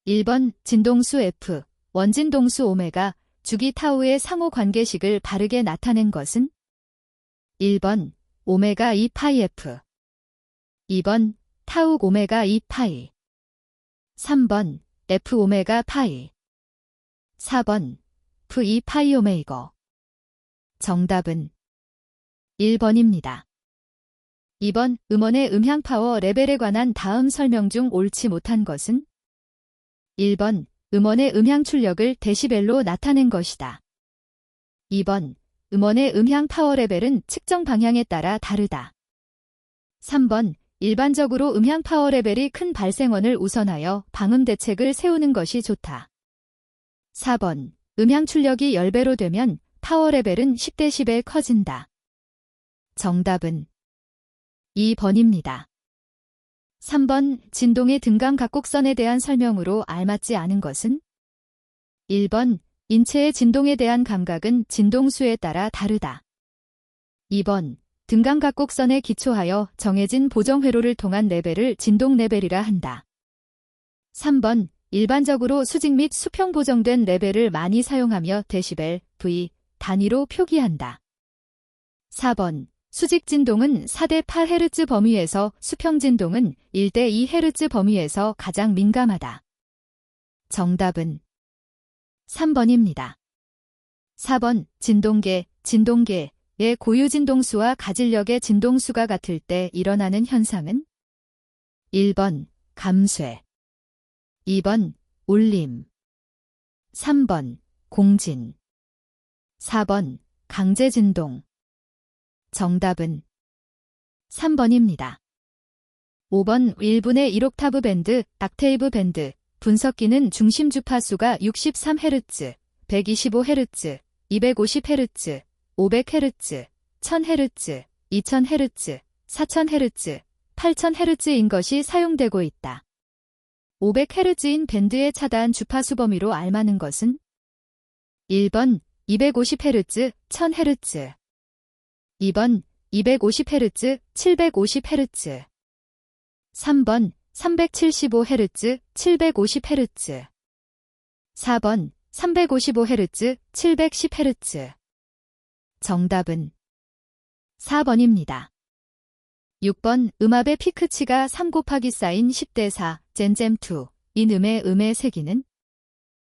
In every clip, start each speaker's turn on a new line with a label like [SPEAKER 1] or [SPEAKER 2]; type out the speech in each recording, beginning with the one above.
[SPEAKER 1] 1번 진동수 F, 원진동수 오메가, 주기 타우의 상호 관계식을 바르게 나타낸 것은? 1번 오메가 2 파이 F, 2번 타우 오메가 2 파이, 3번 F 오메가 파이, 4번 V 파이 오메이거. 정답은 1번입니다. 2번 음원의 음향 파워 레벨에 관한 다음 설명 중 옳지 못한 것은? 1번 음원의 음향 출력을 데시벨로 나타낸 것이다. 2번 음원의 음향 파워 레벨은 측정 방향에 따라 다르다. 3번 일반적으로 음향 파워 레벨이 큰 발생원을 우선하여 방음 대책을 세우는 것이 좋다. 4번 음향 출력이 10배로 되면 파워 레벨은 10dB 커진다. 정답은 2번입니다. 3번 진동의 등강 각곡선에 대한 설명으로 알맞지 않은 것은? 1번 인체의 진동에 대한 감각은 진동수에 따라 다르다. 2번 등강 각곡선에 기초하여 정해진 보정 회로를 통한 레벨을 진동 레벨이라 한다. 3번 일반적으로 수직 및 수평 보정된 레벨을 많이 사용하며 데시벨, V 단위로 표기한다. 4번 수직 진동은 4대 8Hz 범위에서 수평 진동은 1대 2Hz 범위에서 가장 민감하다. 정답은 3번입니다. 4번 진동계의 고유 진동수와 가질력의 진동수가 같을 때 일어나는 현상은? 1번 감쇄, 2번 울림, 3번 공진, 4번 강제 진동. 정답은 3번입니다. 5번 1분의 1옥타브 밴드, 닥테이브 밴드, 분석기는 중심 주파수가 63Hz, 125Hz, 250Hz, 500Hz, 1000Hz, 2000Hz, 4000Hz, 8000Hz인 것이 사용되고 있다. 500Hz인 밴드의 차단 주파수 범위로 알맞는 것은? 1번 250Hz, 1000Hz, 2번 250Hz, 750Hz, 3번 375Hz, 750Hz, 4번 355Hz, 710Hz. 정답은 4번입니다. 6번 음압의 피크치가 3 곱하기 사인 10대 4, 젠잼2, 인 음의 세기는?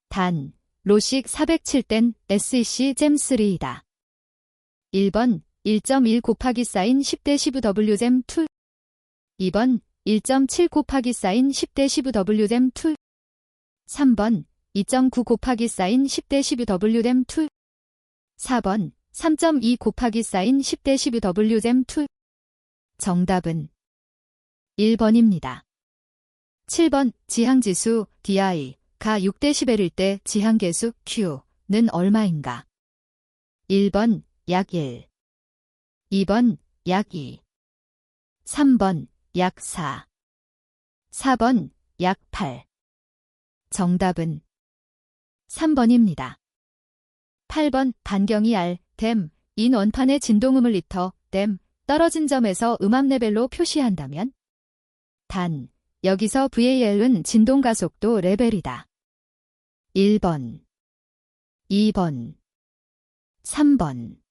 [SPEAKER 1] 단, 로식 407땐 SEC 잼3이다. 1번 1.1 곱하기 사인 10대 15W 잼2, 2번 1.7 곱하기 사인 10대 15W 잼2, 3번 2.9 곱하기 사인 10대 12W 잼2, 4번 3.2 곱하기 사인 10대 12W 잼2. 정답은 1번입니다. 7번 지향지수 DI가 6dB일 때 지향계수 Q는 얼마인가? 1번 약 1, 2번 약 2, 3번 약 4, 4번 약 8. 정답은 3번입니다. 8번 반경이 R, 댐, 인 원판의 진동음을 리터, 댐, 떨어진 점에서 음압 레벨로 표시한다면? 단, 여기서 VAL은 진동 가속도 레벨이다. 1번, 2번, 3번,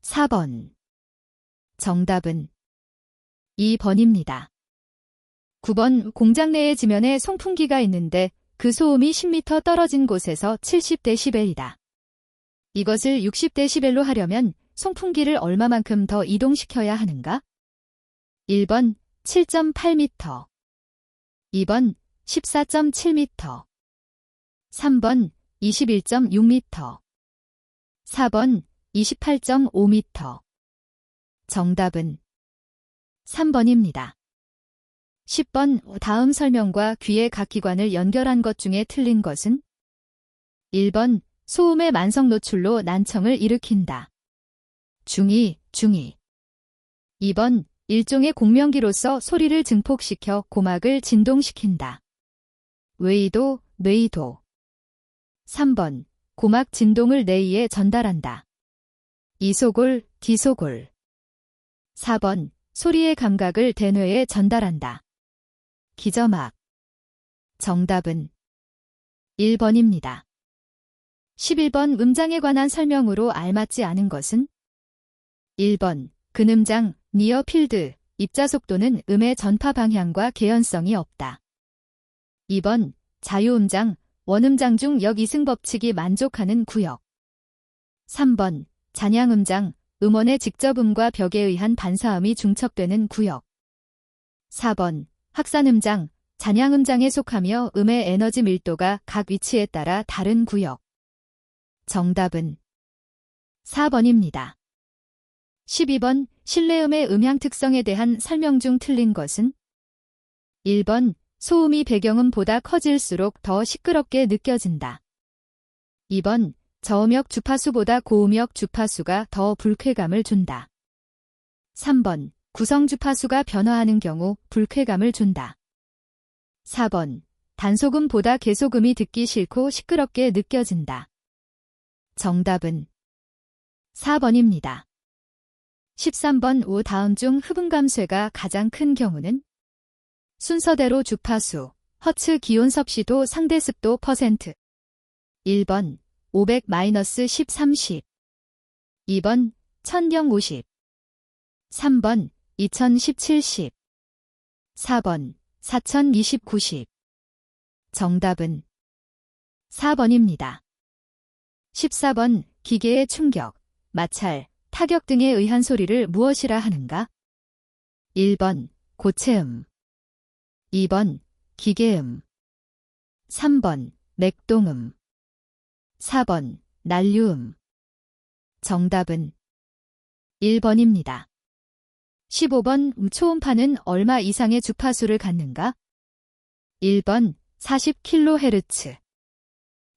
[SPEAKER 1] 4번. 정답은 2번입니다. 9번 공장 내의 지면에 송풍기가 있는데 그 소음이 10m 떨어진 곳에서 70dB이다. 이것을 60dB로 하려면 송풍기를 얼마만큼 더 이동시켜야 하는가? 1번 7.8m, 2번 14.7m, 3번 21.6m, 4번 28.5m. 정답은 3번입니다. 10번 다음 설명과 귀의 각 기관을 연결한 것 중에 틀린 것은? 1번 소음의 만성 노출로 난청을 일으킨다. 중이. 2번 일종의 공명기로서 소리를 증폭시켜 고막을 진동시킨다. 뇌이도. 3번 고막 진동을 뇌에 전달한다. 이소골, 디소골. 4번 소리의 감각을 대뇌에 전달한다. 기저막. 정답은 1번입니다. 11번 음장에 관한 설명으로 알맞지 않은 것은 1번 근음장, 니어 필드, 입자 속도는 음의 전파 방향과 개연성이 없다. 2번 자유음장, 원음장 중 역이승 법칙이 만족하는 구역. 3번 잔향음장, 음원의 직접음과 벽에 의한 반사음이 중첩되는 구역. 4번 확산음장, 잔향음장에 속하며 음의 에너지 밀도가 각 위치에 따라 다른 구역. 정답은 4번입니다. 12번 실내음의 음향 특성에 대한 설명 중 틀린 것은 1번 소음이 배경음보다 커질수록 더 시끄럽게 느껴진다. 2번 저음역 주파수보다 고음역 주파수가 더 불쾌감을 준다. 3번 구성 주파수가 변화하는 경우 불쾌감을 준다. 4번 단소음보다 계속음이 듣기 싫고 시끄럽게 느껴진다. 정답은 4번입니다. 13번 오 다음 중 흡음 감쇄가 가장 큰 경우는 순서대로 주파수, 허츠 기온 섭씨도 상대 습도 %. 1번 500-10 30 2번 1000 50 3번 2010 70 4번 4020 90 정답은 4번입니다. 14번 기계의 충격, 마찰, 타격 등에 의한 소리를 무엇이라 하는가? 1번 고체음 2번 기계음 3번 맥동음 4번 난류음 정답은 1번입니다. 15번 초음파는 얼마 이상의 주파수를 갖는가? 1번 40kHz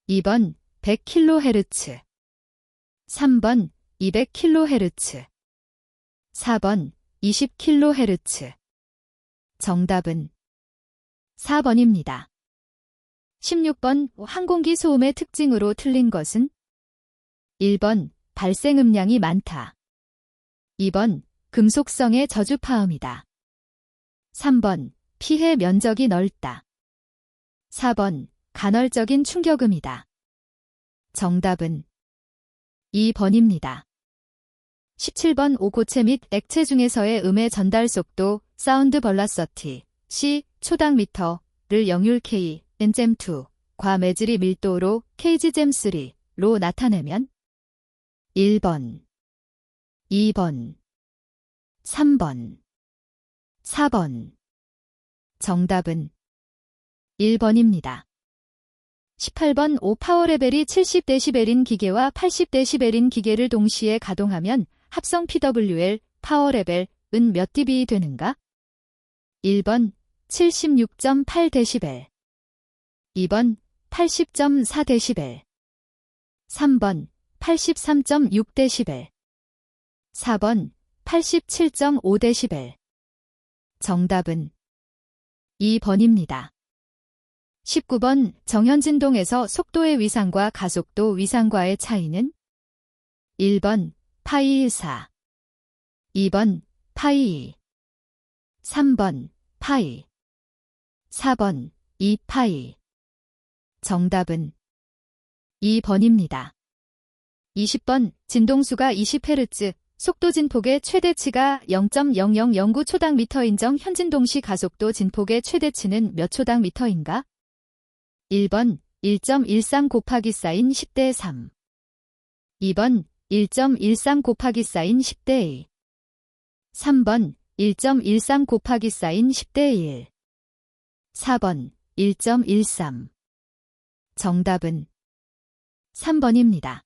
[SPEAKER 1] 2번 100kHz 3번 200kHz 4번 20kHz 정답은 4번입니다. 16번 항공기 소음의 특징으로 틀린 것은 1번 발생 음량이 많다. 2번 금속성의 저주파음이다. 3번 피해 면적이 넓다. 4번 간헐적인 충격음이다. 정답은 2번입니다. 17번 오고체 및 액체 중에서의 음의 전달 속도 사운드 벌라서티 C 초당 미터를 영율 K N잼2 과 매질이 밀도로 KG잼3로 나타내면 1번 2번 3번 4번 정답은 1번입니다. 18번 5 파워 레벨이 70dB인 기계와 80dB인 기계를 동시에 가동하면 합성 PWL 파워 레벨은 몇 dB 되는가? 1번 76.8dB 2번 80.4dB 3번 83.6dB 4번 87.5dB 정답은 2번입니다. 19번 정현진동에서 속도의 위상과 가속도 위상과의 차이는 1번 파이 4 2번 파이 2 3번 파이 4번 2파이 정답은 2번입니다. 20번 진동수가 20Hz, 속도 진폭의 최대치가 0.0009 초당 미터 인정 현진동시 가속도 진폭의 최대치는 몇 초당 미터인가? 1번 1.13 곱하기 사인 10대 3 2번 1.13 곱하기 사인 10대 2 3번 1.13 곱하기 사인 10대 1 4번 1.13 정답은 3번입니다.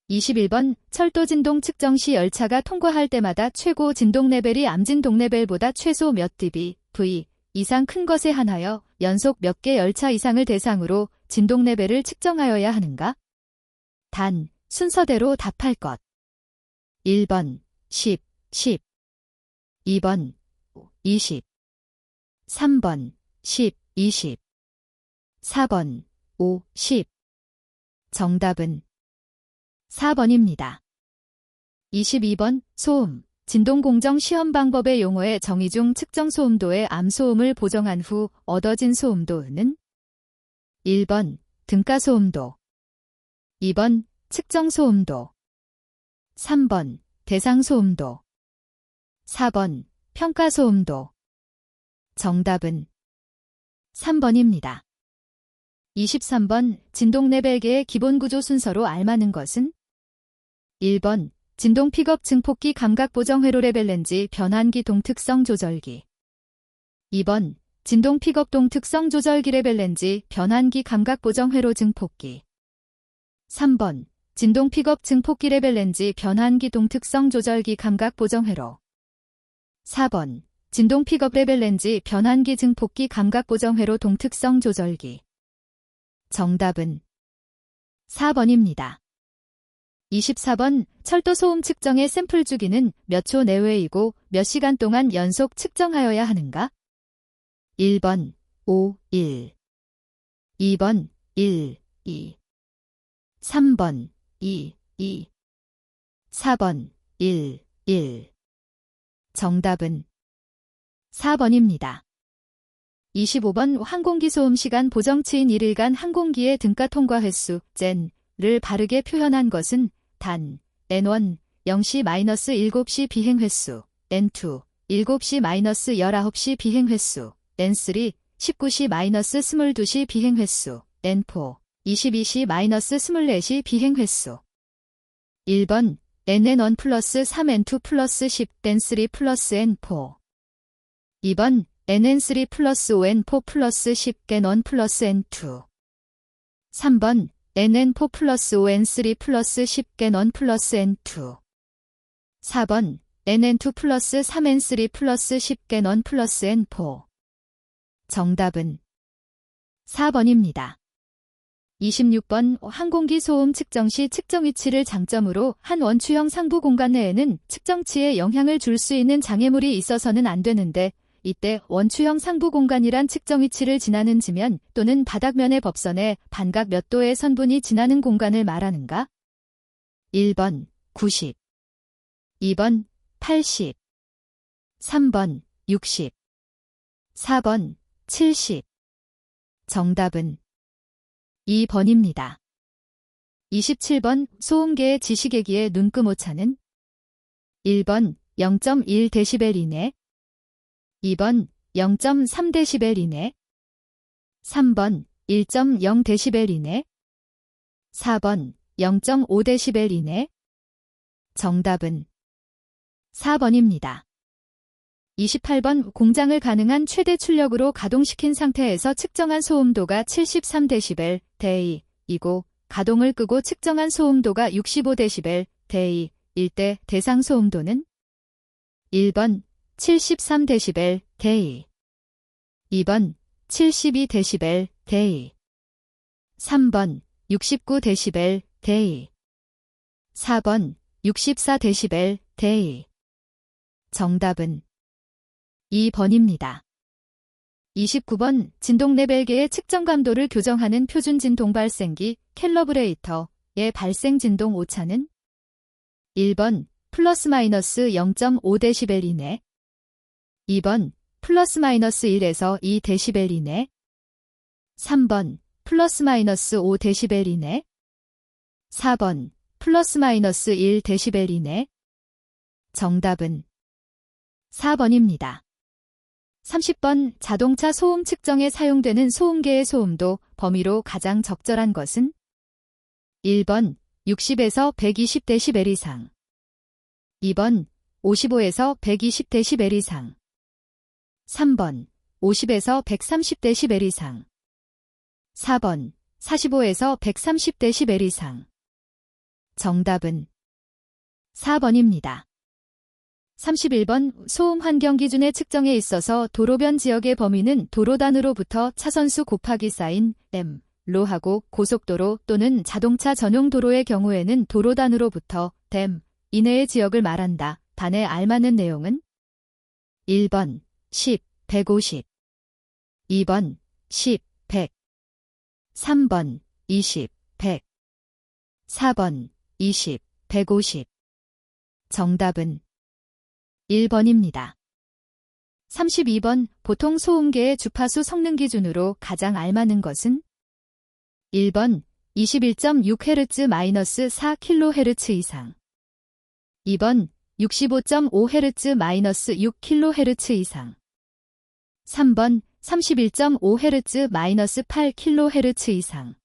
[SPEAKER 1] 21번 철도 진동 측정 시 열차가 통과할 때마다 최고 진동 레벨이 암진동 레벨보다 최소 몇 dB, V 이상 큰 것에 한하여 연속 몇 개 열차 이상을 대상으로 진동 레벨을 측정하여야 하는가? 단, 순서대로 답할 것. 1번 10, 10 2번 20 3번 10, 20 4번 5, 10 정답은 4번입니다. 22번 소음, 진동공정 시험 방법의 용어의 정의 중 측정 소음도의 암소음을 보정한 후 얻어진 소음도는 1번 등가소음도. 2번 측정소음도. 3번 대상소음도. 4번 평가소음도. 정답은 3번입니다. 23번 진동 레벨계의 기본구조 순서로 알맞는 것은? 1번 진동 픽업 증폭기 감각 보정 회로 레벨 렌지 변환기 동특성 조절기. 2번 진동 픽업 동특성 조절기 레벨 렌지 변환기 감각 보정 회로 증폭기. 3번 진동 픽업 증폭기 레벨 렌지 변환기 동특성 조절기 감각 보정 회로. 4번 진동 픽업 레벨 렌지 변환기 증폭기 감각 보정 회로 동특성 조절기. 정답은 4번입니다. 24번 철도 소음 측정의 샘플 주기는 몇 초 내외이고 몇 시간 동안 연속 측정하여야 하는가? 1번 5, 1. 2번 1, 2. 3번 2, 2. 4번 1, 1. 정답은 4번입니다. 25번 항공기 소음 시간 보정치인 1일간 항공기의 등가 통과 횟수, 젠을 바르게 표현한 것은 단, N1, 0시-7시 비행 횟수, N2, 7시-19시 비행 횟수, N3, 19시-22시 비행 횟수, N4, 22시-24시 비행 횟수. 1번, NN1 플러스 3 N2 플러스 10 N3 플러스 N4. 2번, NN3 플러스 5 N4 플러스 10 N1 플러스 N2. 3번, NN4 플러스 5 N3 플러스 10 N1 플러스 N2. 4번, NN2 플러스 3 N3 플러스 10 N1 플러스 N4. 정답은 4번입니다. 26번 항공기 소음 측정 시 측정 위치를 장점으로 한 원추형 상부 공간 내에는 측정치에 영향을 줄 수 있는 장애물이 있어서는 안 되는데 이때 원추형 상부 공간이란 측정 위치를 지나는 지면 또는 바닥면의 법선에 반각 몇 도의 선분이 지나는 공간을 말하는가? 1번 90. 2번 80. 3번 60. 4번 70. 정답은 2번입니다. 27번 소음계의 지시계기의 눈금 오차는? 1번 0.1dB 이내. 2번 0.3dB 이내. 3번 1.0dB 이내. 4번 0.5dB 이내. 정답은 4번입니다. 28번 공장을 가능한 최대 출력으로 가동시킨 상태에서 측정한 소음도가 73dB 대이이고 가동을 끄고 측정한 소음도가 65dB 대이일 때 대상 소음도는? 1번 73dB 대이. 2번 72dB 대이. 3번 69dB 대이. 4번 64dB 대이. 정답은 2번입니다. 29번 진동 레벨계의 측정 감도를 교정하는 표준 진동 발생기 캘러브레이터의 발생 진동 오차는? 1번 플러스 마이너스 0.5dB 이내. 2번 플러스 마이너스 1에서 2dB 이내. 3번 플러스 마이너스 5dB 이내. 4번 플러스 마이너스 1dB 이내. 정답은 4번입니다. 30번 자동차 소음 측정에 사용되는 소음계의 소음도 범위로 가장 적절한 것은? 1번 60에서 120dB 이상. 2번 55에서 120dB 이상. 3번 50에서 130dB 이상. 4번 45에서 130dB 이상. 정답은 4번입니다. 31번 소음 환경 기준의 측정에 있어서 도로변 지역의 범위는 도로단으로부터 차선수 곱하기 사인 m로 하고 고속도로 또는 자동차 전용 도로의 경우에는 도로단으로부터 댐 이내의 지역을 말한다. 단에 알맞는 내용은? 1번 10, 150. 2번 10, 100. 3번 20, 100. 4번 20, 150. 정답은 1번입니다. 32번 보통 소음계의 주파수 성능 기준으로 가장 알맞는 것은? 1번 21.6Hz-4kHz 이상. 2번 65.5Hz-6kHz 이상. 3번 31.5Hz-8kHz 이상.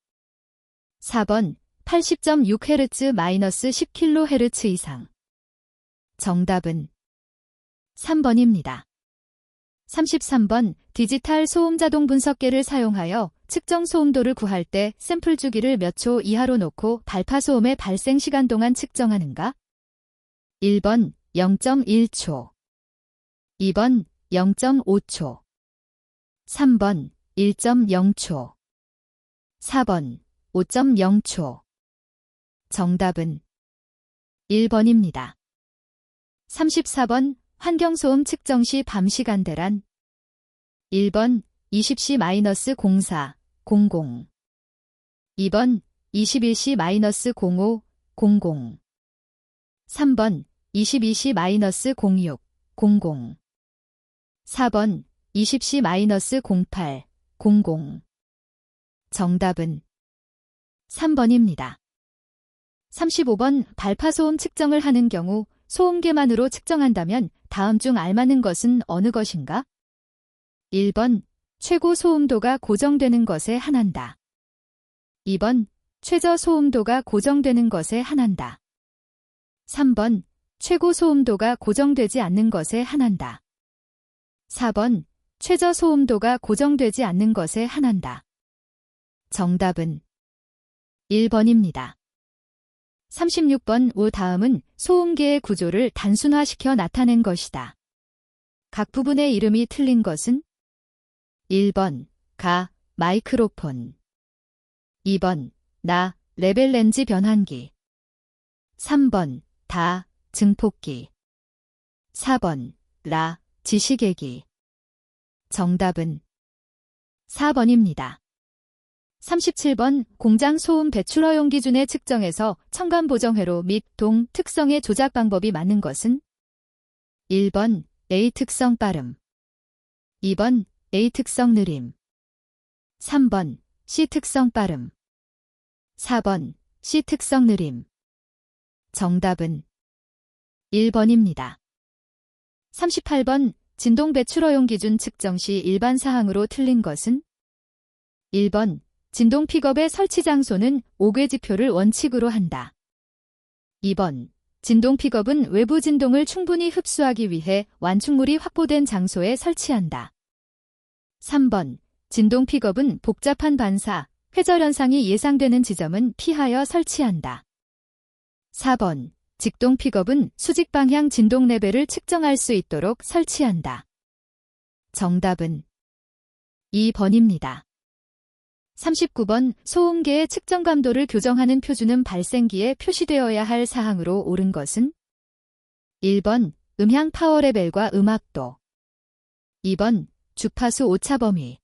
[SPEAKER 1] 4번 80.6Hz-10kHz 이상. 정답은 3번입니다. 33번 디지털 소음 자동 분석계를 사용하여 측정 소음도를 구할 때 샘플 주기를 몇 초 이하로 놓고 발파 소음의 발생 시간 동안 측정하는가? 1번 0.1초. 2번 0.5초. 3번 1.0초. 4번 5.0초. 정답은 1번입니다. 34번 환경소음 측정 시 밤 시간대란 1번 20시-04, 00 2번 21시-05, 00 3번 22시-06, 00 4번 20시-08, 00 정답은 3번입니다. 35번 발파소음 측정을 하는 경우 소음계만으로 측정한다면 다음 중 알맞는 것은 어느 것인가? 1번 최고 소음도가 고정되는 것에 한한다. 2번 최저 소음도가 고정되는 것에 한한다. 3번 최고 소음도가 고정되지 않는 것에 한한다. 4번 최저 소음도가 고정되지 않는 것에 한한다. 정답은 1번입니다. 36번 오 다음은 소음계의 구조를 단순화시켜 나타낸 것이다. 각 부분의 이름이 틀린 것은 1번 가, 마이크로폰 2번 나, 레벨 렌즈 변환기 3번 다, 증폭기 4번 라, 지시계기 정답은 4번입니다. 37번 공장 소음 배출허용 기준의 측정에서 첨간 보정회로 및 동 특성의 조작 방법이 맞는 것은 1번 A 특성 빠름 2번 A 특성 느림 3번 C 특성 빠름 4번 C 특성 느림 정답은 1번입니다. 38번 진동 배출허용 기준 측정 시 일반 사항으로 틀린 것은 1번 진동 픽업의 설치 장소는 5궤 지표를 원칙으로 한다. 2번 진동 픽업은 외부 진동을 충분히 흡수하기 위해 완충물이 확보된 장소에 설치한다. 3번 진동 픽업은 복잡한 반사, 회절 현상이 예상되는 지점은 피하여 설치한다. 4번 직동 픽업은 수직 방향 진동 레벨을 측정할 수 있도록 설치한다. 정답은 2번입니다. 39번 소음계의 측정 감도를 교정하는 표준음 발생기에 표시되어야 할 사항으로 옳은 것은 1번 음향 파워 레벨과 음압도 2번 주파수 오차 범위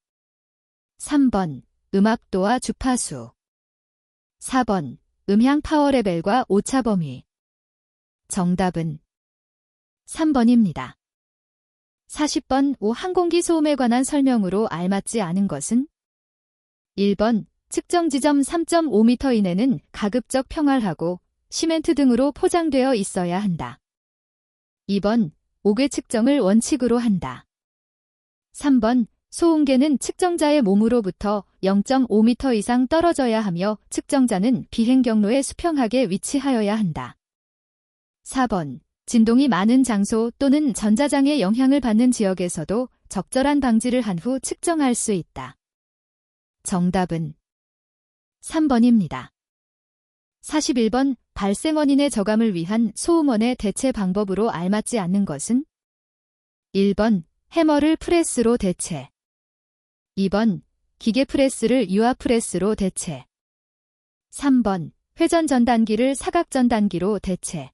[SPEAKER 1] 3번 음압도와 주파수 4번 음향 파워 레벨과 오차 범위 정답은 3번입니다. 40번 오 항공기 소음에 관한 설명으로 알맞지 않은 것은 1번 측정 지점 3.5m 이내는 가급적 평활하고 시멘트 등으로 포장되어 있어야 한다. 2번 5궤 측정을 원칙으로 한다. 3번 소음계는 측정자의 몸으로부터 0.5m 이상 떨어져야 하며 측정자는 비행 경로에 수평하게 위치하여야 한다. 4번 진동이 많은 장소 또는 전자장의 영향을 받는 지역에서도 적절한 방지를 한 후 측정할 수 있다. 정답은 3번입니다. 41번 발생 원인의 저감을 위한 소음원의 대체 방법으로 알맞지 않는 것은 1번 해머를 프레스로 대체 2번 기계 프레스를 유화 프레스로 대체 3번 회전 전단기를 사각 전단기로 대체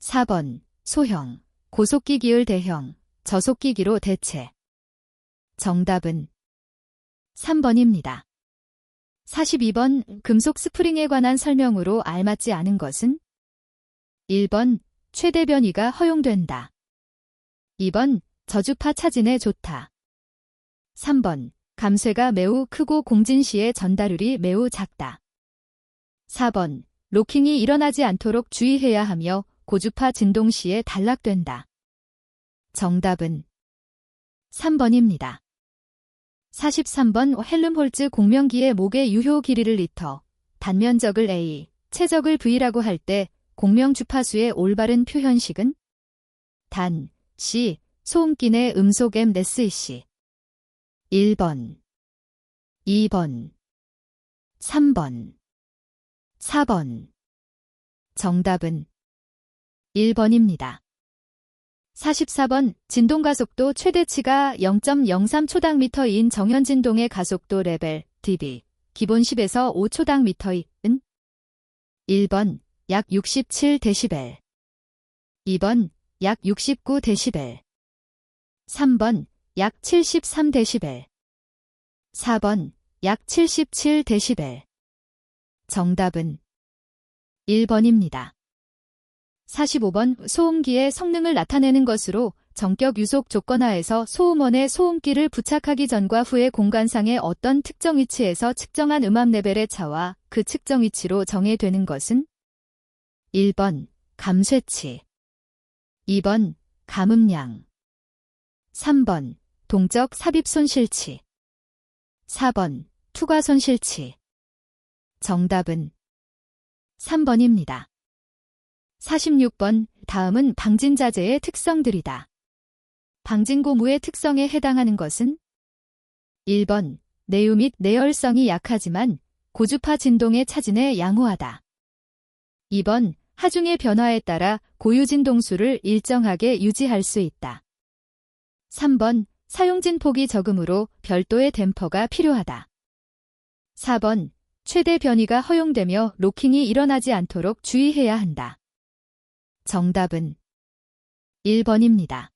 [SPEAKER 1] 4번 소형, 고속기 기울 대형, 저속기기로 대체 정답은 3번입니다. 42번 금속 스프링에 관한 설명으로 알맞지 않은 것은 1번 최대 변이가 허용된다. 2번 저주파 차진에 좋다. 3번 감쇄가 매우 크고 공진 시의 전달율이 매우 작다. 4번. 로킹이 일어나지 않도록 주의해야 하며 고주파 진동 시에 단락된다. 정답은 3번입니다. 43번 헬름홀츠 공명기의 목의 유효 길이를 리터, 단면적을 A, 최적을 V라고 할 때 공명 주파수의 올바른 표현식은? 단, C, 소음기 내 음속 M SEC. 1번, 2번, 3번, 4번. 정답은 1번입니다. 44번 진동가속도 최대치가 0.03초당미터인 정현진동의 가속도 레벨 dB 기본 10에서 5초당미터인 1번 약 67dB 2번 약 69dB 3번 약 73dB 4번 약 77dB. 정답은 1번입니다. 45번 소음기의 성능을 나타내는 것으로 정격 유속 조건하에서 소음원에 소음기를 부착하기 전과 후의 공간상의 어떤 특정 위치에서 측정한 음압 레벨의 차와 그 측정 위치로 정해되는 것은? 1번 감쇄치 2번 감음량 3번 동적 삽입 손실치 4번 투과 손실치. 정답은 3번입니다. 46번 다음은 방진자재의 특성들이다. 방진고무의 특성에 해당하는 것은? 1번 내유 및 내열성이 약하지만 고주파 진동의 차진에 양호하다. 2번 하중의 변화에 따라 고유 진동수를 일정하게 유지할 수 있다. 3번 사용진 폭이 적으므로 별도의 댐퍼가 필요하다. 4번 최대 변이가 허용되며 로킹이 일어나지 않도록 주의해야 한다. 정답은 1번입니다.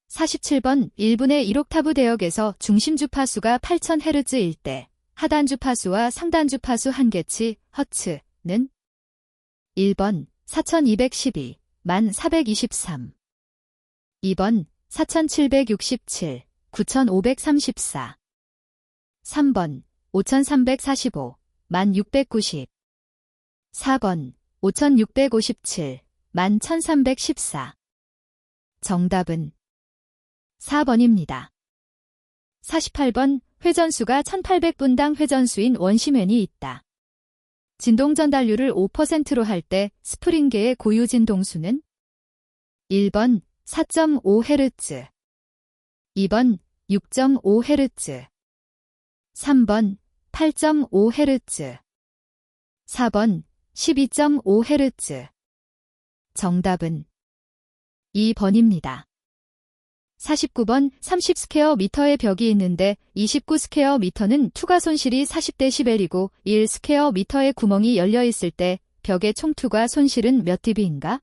[SPEAKER 1] 47번 1분의 1옥타브 대역에서 중심 주파수가 8000Hz일 때 하단 주파수와 상단 주파수 한계치 허츠는 1번 4212, 1423 2번 4767, 9534 3번 5345, 1690 4번 5657, 1314 정답은 4번입니다. 48번 회전수가 1800분당 회전수인 원심엔이 있다. 진동 전달률을 5%로 할 때 스프링계의 고유 진동수는? 1번 4.5Hz 2번 6.5Hz 3번 8.5Hz 4번 12.5Hz. 정답은 2번입니다. 49번 30스퀘어 미터의 벽이 있는데 29스퀘어 미터는 투과 손실이 40dB이고 1스퀘어 미터의 구멍이 열려 있을 때 벽의 총 투과 손실은 몇 dB인가?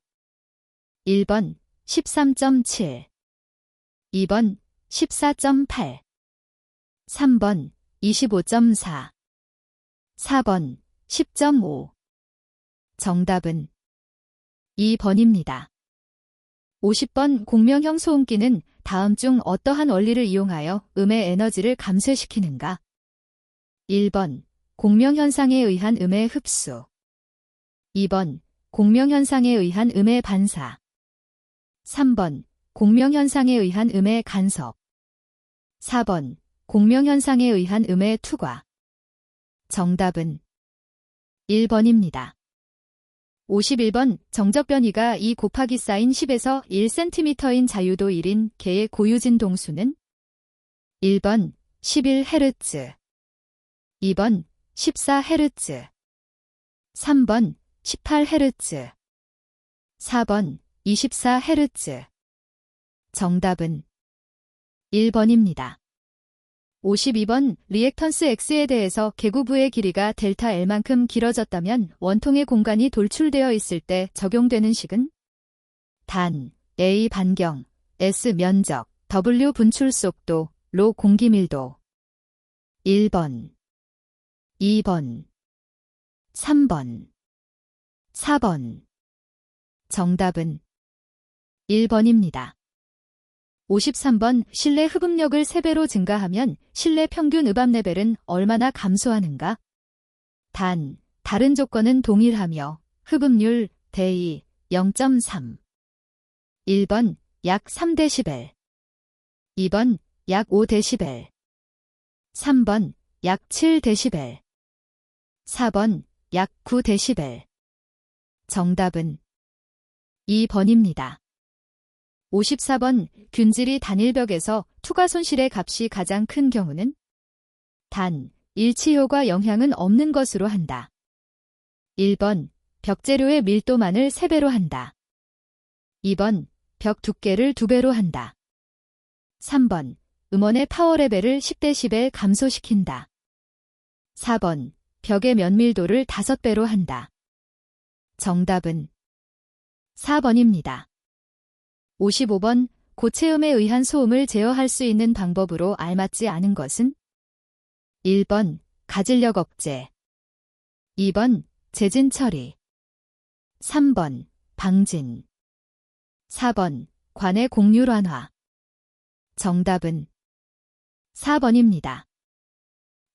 [SPEAKER 1] 1번 13.7 2번 14.8 3번 25.4 4번 10.5 정답은 2번입니다. 50번 공명형 소음기는 다음 중 어떠한 원리를 이용하여 음의 에너지를 감쇄시키는가? 1번 공명현상에 의한 음의 흡수 2번 공명현상에 의한 음의 반사 3번 공명현상에 의한 음의 간섭 4번 공명현상에 의한 음의 투과. 정답은 1번입니다. 51번 정적 변이가 2 곱하기 사인 10에서 1cm인 자유도 1인 개의 고유 진동수는? 1번 11Hz 2번 14Hz 3번 18Hz 4번 24Hz. 정답은 1번입니다. 52번 리액턴스 X에 대해서 개구부의 길이가 델타 L만큼 길어졌다면 원통의 공간이 돌출되어 있을 때 적용되는 식은? 단, A 반경, S 면적, W 분출 속도, 로 공기 밀도. 1번, 2번, 3번, 4번. 정답은 1번입니다. 53번 실내 흡음력을 3배로 증가하면 실내 평균 흡압 레벨은 얼마나 감소하는가? 단, 다른 조건은 동일하며 흡음률 대2 0.3. 1번 약 3dB 2번 약 5dB 3번 약 7dB 4번 약 9dB 정답은 2번입니다. 54번 균질이 단일벽에서 투과 손실의 값이 가장 큰 경우는 단, 일치효과 영향은 없는 것으로 한다. 1번 벽재료의 밀도만을 3배로 한다. 2번 벽 두께를 2배로 한다. 3번 음원의 파워 레벨을 10dB 감소시킨다. 4번 벽의 면밀도를 5배로 한다. 정답은 4번입니다. 55번 고체음에 의한 소음을 제어할 수 있는 방법으로 알맞지 않은 것은 1번 가질력 억제 2번 재진 처리 3번 방진 4번 관의 곡률 완화 정답은 4번입니다.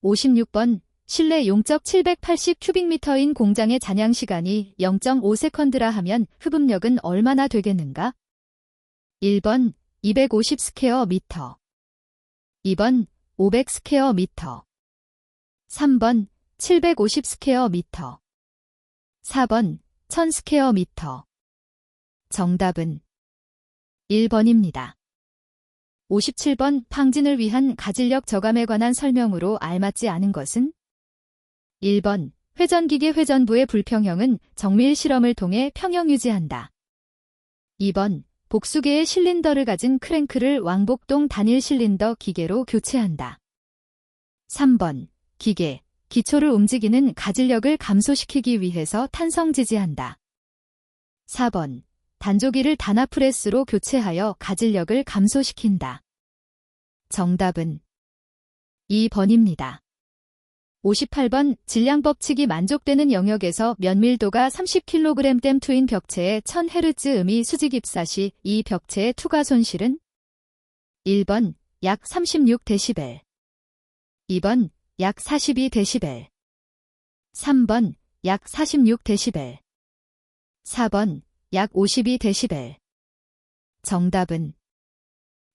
[SPEAKER 1] 56번 실내 용적 780큐빅미터인 공장의 잔향 시간이 0.5세컨드라 하면 흡음력은 얼마나 되겠는가? 1번 250 스퀘어 미터 2번 500 스퀘어 미터 3번 750 스퀘어 미터 4번 1000 스퀘어 미터 정답은 1번입니다. 57번 방진을 위한 가질력 저감에 관한 설명으로 알맞지 않은 것은 1번 회전기계 회전부의 불평형은 정밀 실험을 통해 평형 유지한다. 2번 복수개의 실린더를 가진 크랭크를 왕복동 단일 실린더 기계로 교체한다. 3번 기계, 기초를 움직이는 가질력을 감소시키기 위해서 탄성 지지한다. 4번 단조기를 단화 프레스로 교체하여 가질력을 감소시킨다. 정답은 2번입니다. 58번 질량 법칙이 만족되는 영역에서 면밀도가 30kg 댐2인 벽체에 1000Hz 음이 수직 입사 시 이 벽체의 투과 손실은 1번 약 36dB 2번 약 42dB 3번 약 46dB 4번 약 52dB 정답은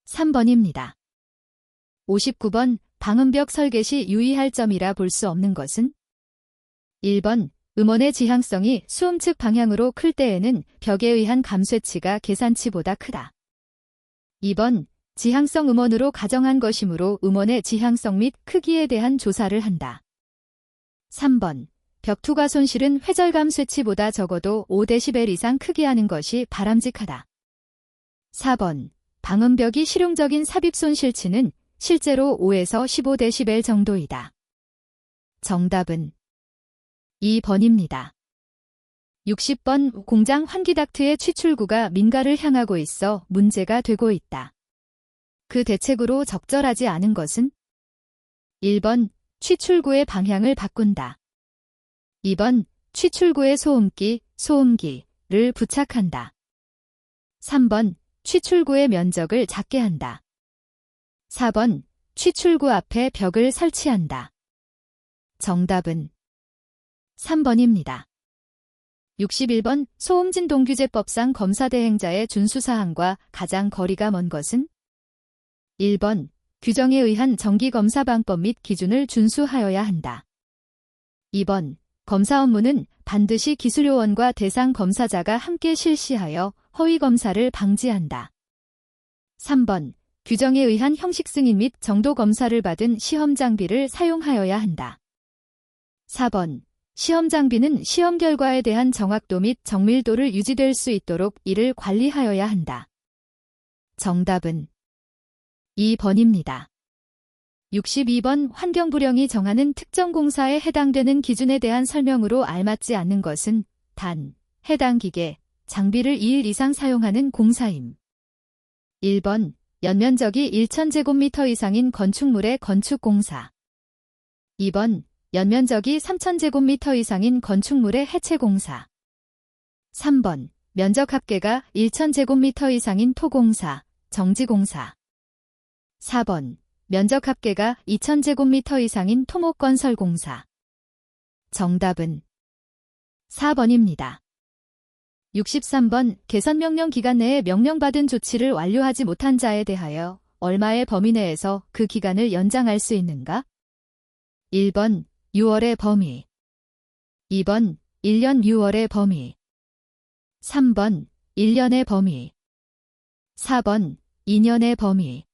[SPEAKER 1] 3번입니다. 59번 방음벽 설계 시 유의할 점이라 볼 수 없는 것은 1번 음원의 지향성이 수음측 방향으로 클 때에는 벽에 의한 감쇄치가 계산치보다 크다. 2번 지향성 음원으로 가정한 것이므로 음원의 지향성 및 크기에 대한 조사를 한다. 3번 벽 투과 손실은 회절 감쇄치보다 적어도 5dB 이상 크게 하는 것이 바람직하다. 4번 방음벽이 실용적인 삽입 손실치는 실제로 5에서 15dB 정도이다. 정답은 2번입니다. 60번 공장 환기닥트의 취출구가 민가를 향하고 있어 문제가 되고 있다. 그 대책으로 적절하지 않은 것은 1번 취출구의 방향을 바꾼다. 2번 취출구에 소음기를 부착한다. 3번 취출구의 면적을 작게 한다. 4번 취출구 앞에 벽을 설치한다. 정답은 3번입니다. 61번 소음진동규제법상 검사대행자의 준수사항과 가장 거리가 먼 것은 1번 규정에 의한 정기검사 방법 및 기준을 준수하여야 한다. 2번 검사 업무는 반드시 기술요원과 대상 검사자가 함께 실시하여 허위검사를 방지한다. 3번 규정에 의한 형식 승인 및 정도 검사를 받은 시험 장비를 사용하여야 한다. 4번 시험 장비는 시험 결과에 대한 정확도 및 정밀도를 유지될 수 있도록 이를 관리하여야 한다. 정답은 2번입니다. 62번 환경부령이 정하는 특정 공사에 해당되는 기준에 대한 설명으로 알맞지 않는 것은 단, 해당 기계, 장비를 2일 이상 사용하는 공사임. 1번 연면적이 1000제곱미터 이상인 건축물의 건축공사 2번 연면적이 3000제곱미터 이상인 건축물의 해체공사 3번 면적 합계가 1000제곱미터 이상인 토공사 정지공사. 4번 면적 합계가 2000제곱미터 이상인 토목건설공사. 정답은 4번입니다. 63번 개선명령 기간 내에 명령받은 조치를 완료하지 못한 자에 대하여 얼마의 범위 내에서 그 기간을 연장할 수 있는가? 1번 6월의 범위. 2번 1년 6월의 범위. 3번 1년의 범위. 4번 2년의 범위.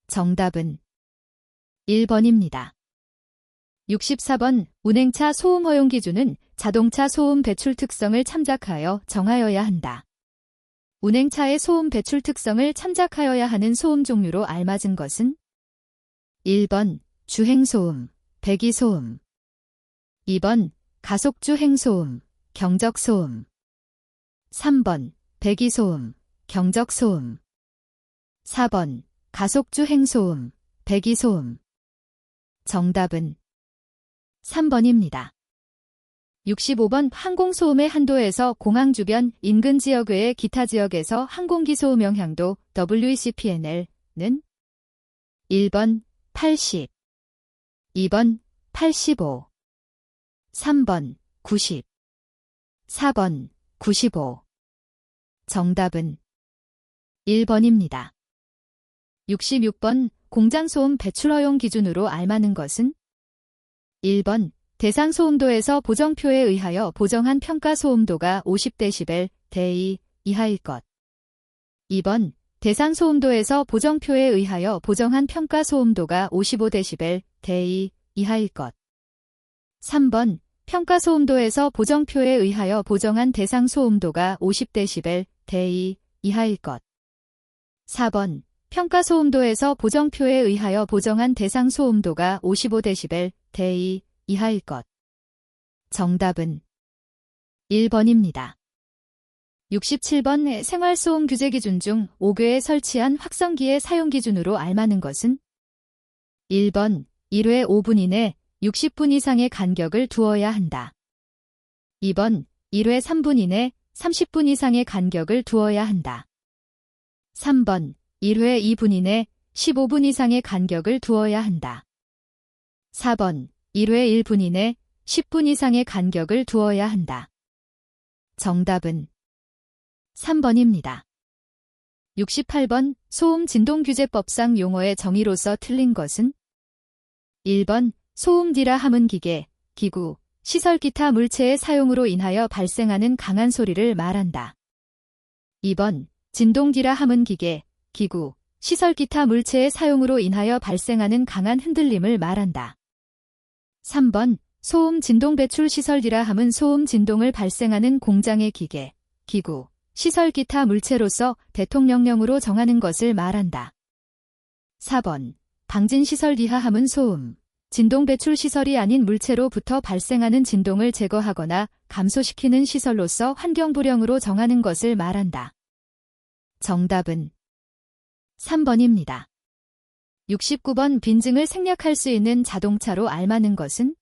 [SPEAKER 1] 정답은 1번입니다. 64번 운행차 소음 허용 기준은 자동차 소음 배출 특성을 참작하여 정하여야 한다. 운행차의 소음 배출 특성을 참작하여야 하는 소음 종류로 알맞은 것은? 1번 주행소음, 배기소음. 2번 가속주행소음, 경적소음. 3번 배기소음, 경적소음. 4번 가속주행소음, 배기소음. 정답은 3번입니다. 65번 항공소음의 한도에서 공항 주변 인근 지역 외의 기타 지역에서 항공기 소음 영향도 WCPNL는 1번 80, 2번 85, 3번 90, 4번 95. 정답은 1번입니다. 66번 공장소음 배출 허용 기준으로 알맞는 것은? 1번 대상 소음도에서 보정표에 의하여 보정한 평가 소음도가 50dB 대2 이하일 것. 2번 대상 소음도에서 보정표에 의하여 보정한 평가 소음도가 55dB 대2 이하일 것. 3번 평가 소음도에서 보정표에 의하여 보정한 대상 소음도가 50dB 대2 이하일 것. 4번 평가 소음도에서 보정표에 의하여 보정한 대상 소음도가 55dB 대2 이하일 것. 정답은 1번입니다. 67번 생활소음 규제 기준 중 5교에 설치한 확성기의 사용 기준으로 알맞는 것은? 1번 1회 5분 이내 60분 이상의 간격을 두어야 한다. 2번 1회 3분 이내 30분 이상의 간격을 두어야 한다. 3번 1회 2분 이내 15분 이상의 간격을 두어야 한다. 4번 1회 1분 이내 10분 이상의 간격을 두어야 한다. 정답은 3번입니다. 68번 소음 진동규제법상 용어의 정의로서 틀린 것은? 1번 소음 디라 함은 기계, 기구, 시설 기타 물체의 사용으로 인하여 발생하는 강한 소리를 말한다. 2번 진동 디라 함은 기계, 기구, 시설 기타 물체의 사용으로 인하여 발생하는 강한 흔들림을 말한다. 3번 소음 진동 배출 시설 디라 함은 소음 진동을 발생하는 공장의 기계, 기구, 시설 기타 물체로서 대통령령으로 정하는 것을 말한다. 4번 방진 시설 디하 함은 소음, 진동 배출 시설이 아닌 물체로부터 발생하는 진동을 제거하거나 감소시키는 시설로서 환경부령으로 정하는 것을 말한다. 정답은 3번입니다. 69번 빈증을 생략할 수 있는 자동차로 알맞는 것은?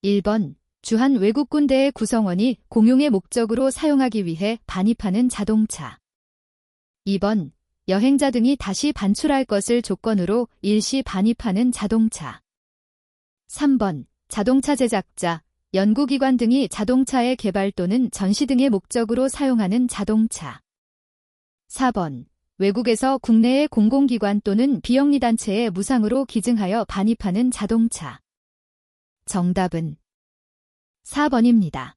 [SPEAKER 1] 1번 주한 외국 군대의 구성원이 공용의 목적으로 사용하기 위해 반입하는 자동차. 2번 여행자 등이 다시 반출할 것을 조건으로 일시 반입하는 자동차. 3번 자동차 제작자, 연구기관 등이 자동차의 개발 또는 전시 등의 목적으로 사용하는 자동차. 4번 외국에서 국내의 공공기관 또는 비영리단체에 무상으로 기증하여 반입하는 자동차. 정답은 4번입니다.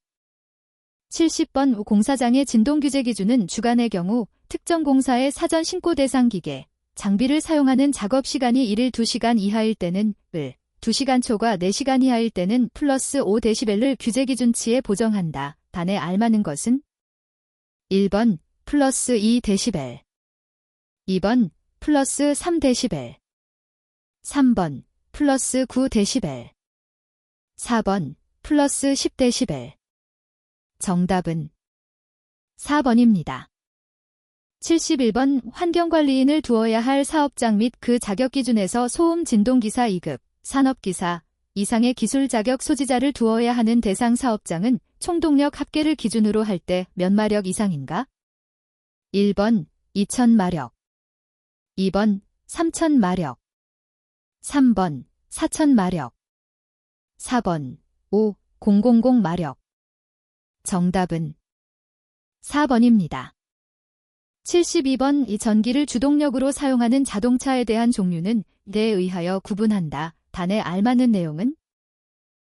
[SPEAKER 1] 70번 공사장의 진동규제 기준은 주간의 경우 특정 공사의 사전 신고 대상 기계, 장비를 사용하는 작업 시간이 1일 2시간 이하일 때는 2시간 초과 4시간 이하일 때는 플러스 5dB를 규제 기준치에 보정한다. 단에 알맞는 것은? 1번 플러스 2dB, 2번 플러스 3dB, 3번 플러스 9dB, 4번 플러스 10dB. 정답은 4번입니다. 71번 환경관리인을 두어야 할 사업장 및 그 자격기준에서 소음 진동기사 2급, 산업기사 이상의 기술 자격 소지자를 두어야 하는 대상 사업장은 총동력 합계를 기준으로 할 때 몇 마력 이상인가? 1번 2000마력, 2번 3000마력, 3번 4000마력, 4번 5000마력. 정답은 4번입니다. 72번 이 전기를 주동력으로 사용하는 자동차에 대한 종류는 에 의하여 구분한다. 단에 알맞는 내용은?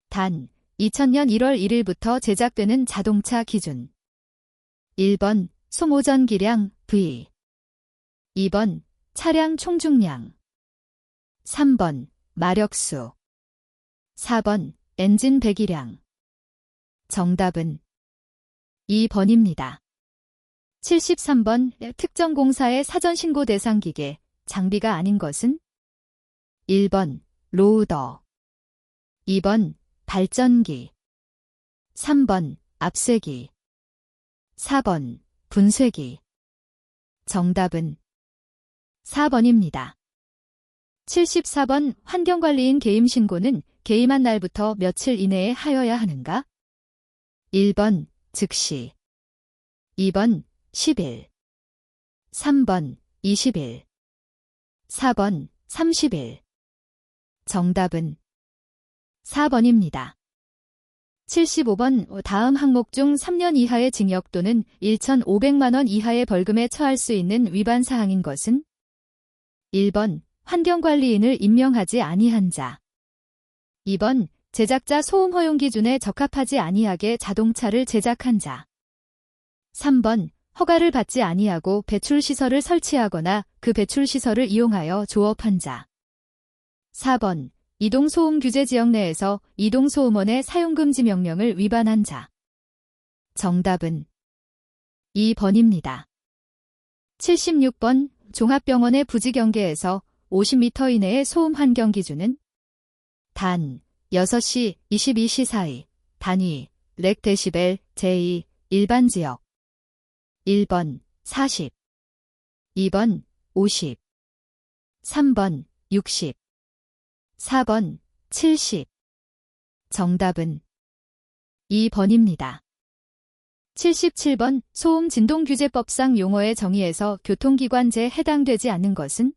[SPEAKER 1] 단, 2000년 1월 1일부터 제작되는 자동차 기준. 1번, 소모전기량 V. 2번, 차량 총중량. 3번, 마력수. 4번, 엔진 배기량. 정답은 2번입니다. 73번, 특정 공사의 사전신고 대상 기계, 장비가 아닌 것은? 1번, 로우더. 2번, 발전기. 3번, 압쇄기. 4번, 분쇄기. 정답은 4번입니다. 74번, 환경관리인 개임신고는 개임한 날부터 며칠 이내에 하여야 하는가? 1번, 즉시. 2번, 10일. 3번, 20일. 4번, 30일. 정답은 4번입니다. 75번 다음 항목 중 3년 이하의 징역 또는 1,500만 원 이하의 벌금에 처할 수 있는 위반 사항인 것은? 1번 환경관리인을 임명하지 아니한 자. 2번 제작자 소음 허용 기준에 적합하지 아니하게 자동차를 제작한 자. 3번 허가를 받지 아니하고 배출시설을 설치하거나 그 배출시설을 이용하여 조업한 자. 4번 이동소음 규제 지역 내에서 이동소음원의 사용금지 명령을 위반한 자. 정답은 2번입니다. 76번 종합병원의 부지경계에서 50m 이내의 소음 환경 기준은? 단 6시 22시 사이 단위 렉데시벨 제2 일반 지역. 1번 40, 2번 50, 3번 60, 4번 70. 정답은 2번입니다. 77번 소음 진동규제법상 용어의 정의에서 교통기관제에 해당되지 않는 것은?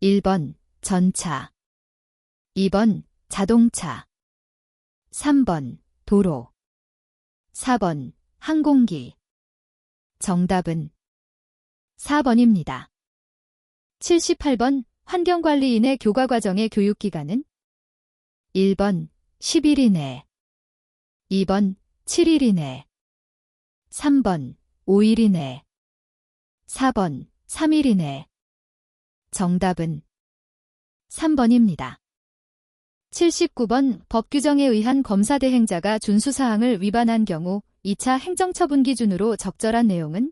[SPEAKER 1] 1번 전차, 2번 자동차, 3번 도로, 4번 항공기. 정답은 4번입니다. 78번 환경관리인의 교과과정의 교육기간은? 1번 10일 이내, 2번 7일 이내, 3번 5일 이내, 4번 3일 이내. 정답은 3번입니다. 79번 법 규정에 의한 검사대행자가 준수사항을 위반한 경우 2차 행정처분 기준으로 적절한 내용은?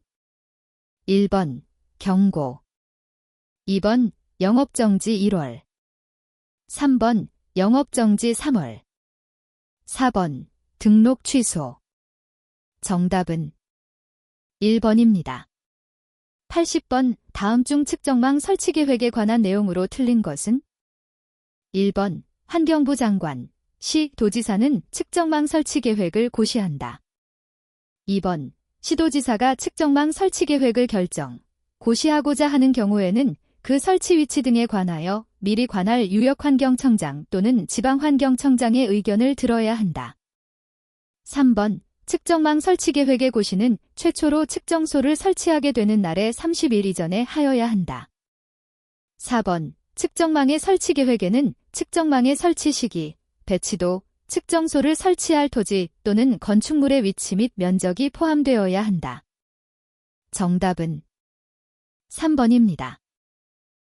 [SPEAKER 1] 1번 경고, 2번 영업정지 1월, 3번 영업정지 3월, 4번 등록 취소. 정답은 1번입니다. 80번 다음 중 측정망 설치 계획에 관한 내용으로 틀린 것은? 1번 환경부 장관, 시 도지사는 측정망 설치 계획을 고시한다. 2번 시도지사가 측정망 설치 계획을 결정, 고시하고자 하는 경우에는 그 설치 위치 등에 관하여 미리 관할 유역환경청장 또는 지방환경청장의 의견을 들어야 한다. 3번 측정망 설치 계획의 고시는 최초로 측정소를 설치하게 되는 날의 30일 이전에 하여야 한다. 4번 측정망의 설치 계획에는 측정망의 설치 시기, 배치도, 측정소를 설치할 토지 또는 건축물의 위치 및 면적이 포함되어야 한다. 정답은 3번입니다.